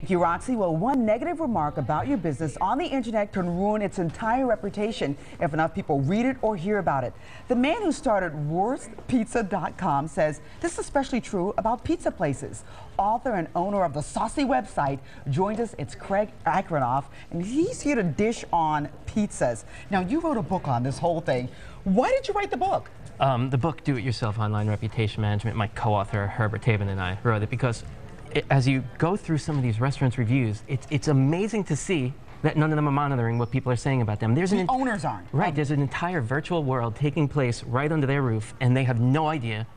Thank you, Roxy. Well, one negative remark about your business on the internet can ruin its entire reputation if enough people read it or hear about it. The man who started worstpizza.com says this is especially true about pizza places. Author and owner of the saucy website joins us. It's Agranoff, and he's here to dish on pizzas. Now, you wrote a book on this whole thing. Why did you write the book? The book, Do It Yourself Online Reputation Management, my co-author Herbert Tabin and I wrote it because as you go through some of these restaurants' reviews, it's amazing to see that none of them are monitoring what people are saying about them. The owners aren't. Right, there's an entire virtual world taking place right under their roof, and they have no idea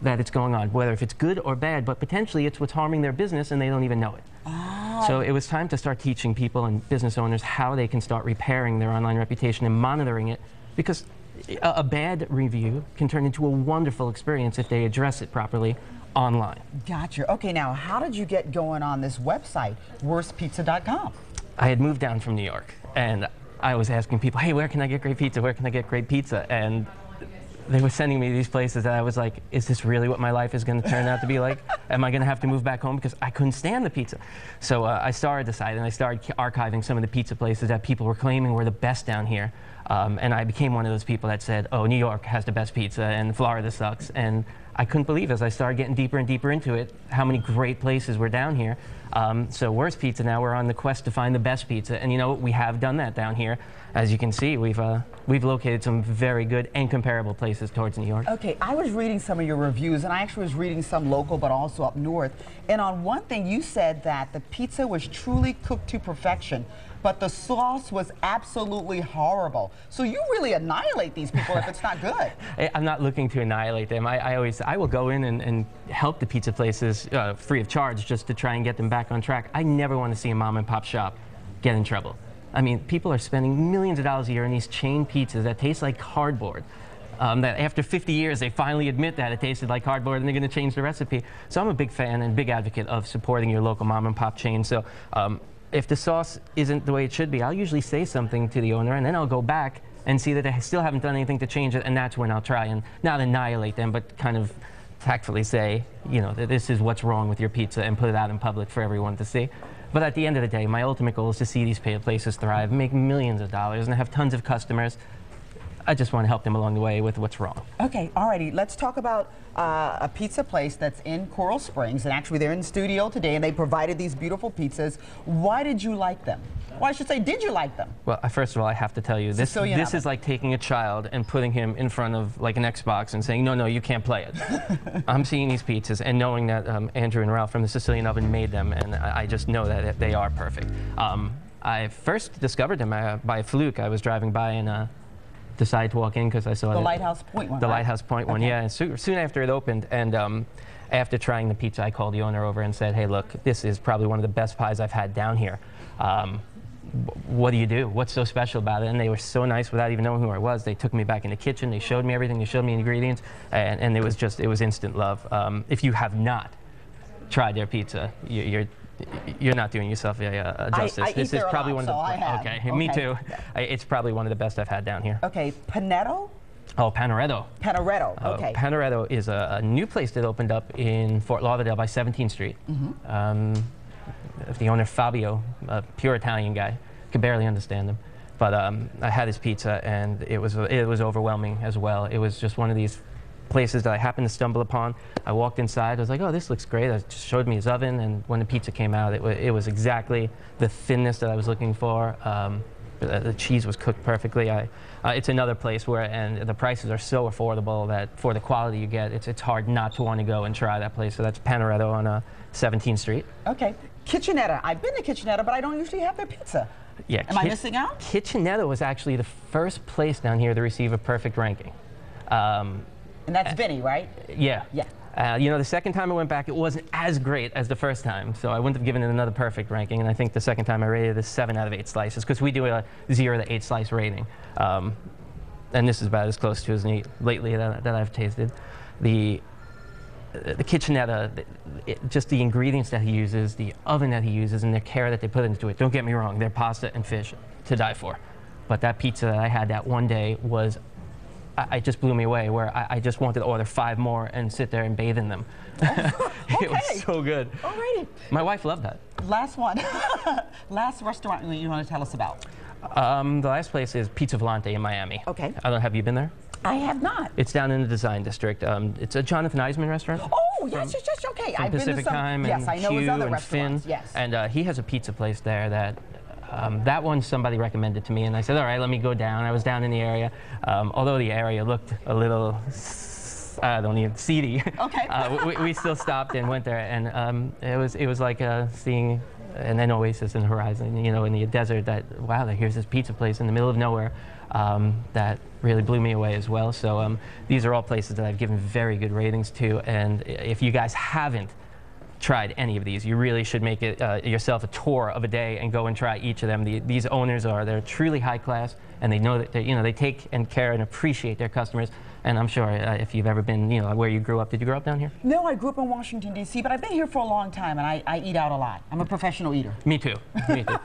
that it's going on, whether if it's good or bad, but potentially it's what's harming their business and they don't even know it. Oh. So it was time to start teaching people and business owners how they can start repairing their online reputation and monitoring it, because a bad review can turn into a wonderful experience if they address it properly online. Gotcha. Okay, now how did you get going on this website, worstpizza.com? I had moved down from New York, and I was asking people, hey, where can I get great pizza? Where can I get great pizza? And they were sending me these places that I was like, is this really what my life is going to turn out to be like? Am I going to have to move back home? Because I couldn't stand the pizza. So I started the site, and I started archiving some of the pizza places that people were claiming were the best down here. And I became one of those people that said, oh, New York has the best pizza, and Florida sucks. And I couldn't believe, as I started getting deeper and deeper into it, how many great places were down here. So Worst Pizza, now we're on the quest to find the best pizza. And you know what? We have done that down here. As you can see, we've located some very good and comparable places towards New York. Okay, I was reading some of your reviews, and I actually was reading some local, but also up north. And on one thing, you said that the pizza was truly cooked to perfection, but the sauce was absolutely horrible. So you really annihilate these people if it's not good. I'm not looking to annihilate them. I will go in and help the pizza places free of charge just to try and get them back on track. I never want to see a mom and pop shop get in trouble. I mean, people are spending millions of dollars a year on these chain pizzas that taste like cardboard. That after 50 years, they finally admit that it tasted like cardboard and they're going to change the recipe. So I'm a big fan and big advocate of supporting your local mom and pop chain. So if the sauce isn't the way it should be, I'll usually say something to the owner, and then I'll go back and see that they still haven't done anything to change it, and that's when I'll try and not annihilate them, but kind of tactfully say, you know, that this is what's wrong with your pizza and put it out in public for everyone to see. But at the end of the day, my ultimate goal is to see these places thrive, make millions of dollars, and have tons of customers. I just want to help them along the way with what's wrong. Okay, alrighty. Let's talk about a pizza place that's in Coral Springs, and actually they're in the studio today, and they provided these beautiful pizzas. Why did you like them? Well, I should say, did you like them? Well, first of all, I have to tell you, this is like taking a child and putting him in front of like an Xbox and saying, no, no, you can't play it. I'm seeing these pizzas and knowing that Andrew and Ralph from the Sicilian Oven made them, and I just know that they are perfect. I first discovered them by a fluke. I was driving by and decided to walk in because I saw the Lighthouse Point one. The right? Lighthouse Point one, yeah. And soon after it opened, and after trying the pizza, I called the owner over and said, hey, look, this is probably one of the best pies I've had down here. What do you do? What's so special about it? And they were so nice without even knowing who I was. They took me back in the kitchen. They showed me everything. They showed me ingredients, and it was instant love. If you have not tried their pizza, you're not doing yourself a justice. This is probably one of the okay, me too. It's probably one of the best I've had down here. Okay, Panetto? Oh, Panaretto. Panaretto, okay. Panaretto is a new place that opened up in Fort Lauderdale by 17th Street. The owner, Fabio, a pure Italian guy, could barely understand him. But I had his pizza, and it was overwhelming as well. It was just one of these places that I happened to stumble upon. I walked inside. I was like, oh, this looks great. I just showed me his oven, and when the pizza came out, it was exactly the thinness that I was looking for. The cheese was cooked perfectly. It's another place where, and the prices are so affordable that for the quality you get, it's hard not to want to go and try that place. So that's Panaretto on 17th Street. Okay. Kitchenetta. I've been to Kitchenetta, but I don't usually have their pizza. Yeah. Am I missing out? Kitchenetta was actually the first place down here to receive a perfect ranking. And that's Vinny, right? Yeah. Yeah. You know, the second time I went back, it wasn't as great as the first time, so I wouldn't have given it another perfect ranking, and I think the second time I rated it 7 out of 8 slices, because we do a 0 to 8 slice rating. And this is about as close to as neat lately that I've tasted. The Kitchenetta, just the ingredients that he uses, the oven that he uses, and the care that they put into it. Don't get me wrong, their pasta and fish to die for. But that pizza that I had that one day was it just blew me away, where I just wanted to order 5 more and sit there and bathe in them. It was so good. Alrighty. My wife loved that. Last one. Last restaurant you want to tell us about? The last place is Pizza Volante in Miami. Okay. I don't know, have you been there? I have not. It's down in the Design District. It's a Jonathan Eisman restaurant. Oh, yes, okay. I've been to some, Time and yes, I know his other restaurants. Finn, yes. And he has a pizza place there that one somebody recommended to me, and I said, all right, let me go down. I was down in the area. Although the area looked a little, I don't even, seedy. Okay. we still stopped and went there, and it was like seeing an oasis in the horizon, you know, in the desert. That, wow, here's this pizza place in the middle of nowhere. That really blew me away as well. So these are all places that I've given very good ratings to, and if you guys haven't tried any of these, you really should make it yourself a tour of a day and go and try each of them. These owners they're truly high class, and they know that they take and care and appreciate their customers. And I'm sure if you've ever been, where you grew up, did you grow up down here? No, I grew up in Washington, D.C., but I've been here for a long time, and I eat out a lot. I'm a professional eater. Me too. Me too.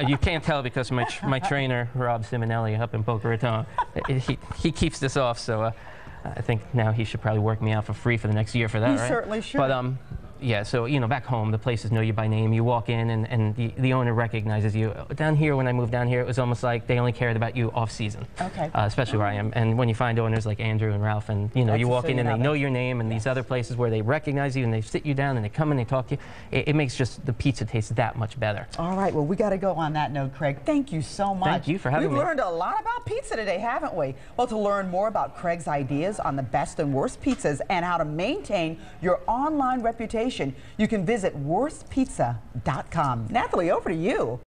You can't tell because my trainer, Rob Simonelli, up in Boca Raton, he keeps this off, so I think now he should probably work me out for free for the next year for that, right? He certainly should. But yeah, so back home, the places know you by name. You walk in, and the owner recognizes you. Down here, when I moved down here, it was almost like they only cared about you off season. Okay. Especially where I am. And when you find owners like Andrew and Ralph, and you walk in and they know your name, and these other places where they recognize you and they sit you down and they come and they talk to you, it makes just the pizza taste that much better. All right, well, we got to go on that note, Craig. Thank you so much. Thank you for having me. We've learned a lot about pizza today, haven't we? Well, to learn more about Craig's ideas on the best and worst pizzas and how to maintain your online reputation, you can visit worstpizza.com. Natalie, over to you.